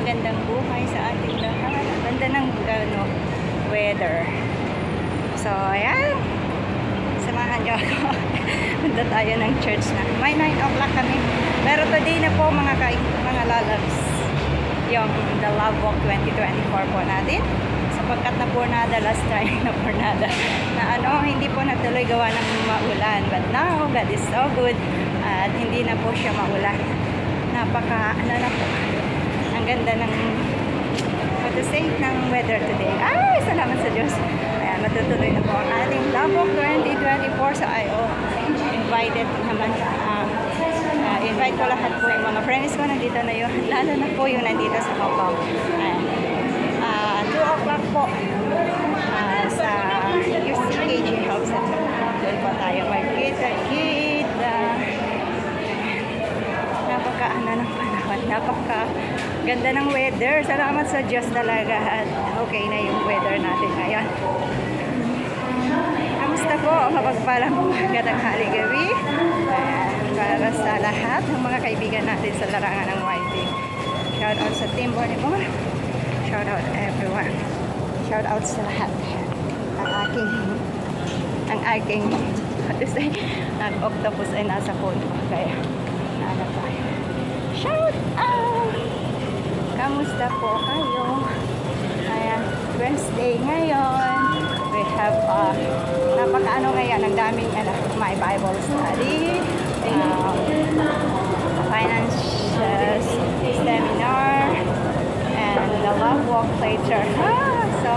magandang buhay sa ating lahat. Ganda ng weather. So, ayan. Samahan nyo ako. Punta tayo ng church na. May 9 o'clock kami. Pero today na po mga lalabs. Yung The Love Walk 2024 po natin. Sapagkat na pornada, last time na pornada. Na hindi po natuloy gawa ng maulan. But now, God is so good. At hindi na po siya maulan. Napaka, na po. Ang ganda ng, what to say, ng weather today. Ay, salamat sa Diyos. Ayan, matutuloy na po ang ating Love Walk 2024. So, I invited naman, invite ko lahat po yung mga friends ko nandito na yun. Lalo na po yung nandito sa Hong Kong. Ayan. 2 o'clock po sa UCKG Health Center. Doon po tayo magkita-kita. Napaka-ano ng panahon. Napaka-ganda ng weather. Salamat sa Diyos talaga. At okay na yung weather natin ngayon. Kamusta po? Mapagpalang magandang haligawi. Para sa lahat ng mga kaibigan natin sa larangan ng YT. Shout out sa Team Bornibon. Shout out everyone. Shout out sa lahat. Ang aking what to say, ang octopus ay nasa phone ko. Kaya, pa. Shout out! Kamusta po kayo? Ayan, Wednesday ngayon. We have, napaka-ano ngayon, ang daming, my Bible study, finance seminar, and the Love Walk later. So,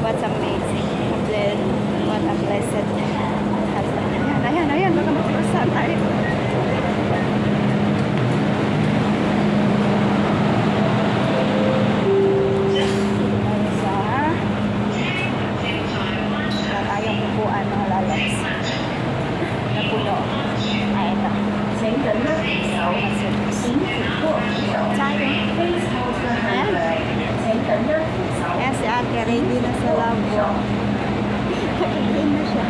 what's amazing? What a blessed husband. Ayan, baka magpasan tayo. Wala tayong upuan mga lalabs. Napuno. Ay, ito. Ayan, si ate ready na sa Love Walk. Hindi na siya.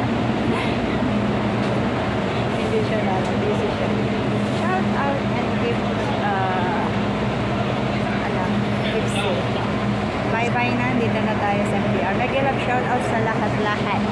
Hindi siya busy siya. Shout out and give give safe. Bye bye na, dito na tayo sa PR. Nag-love shout out sa lahat-lahat.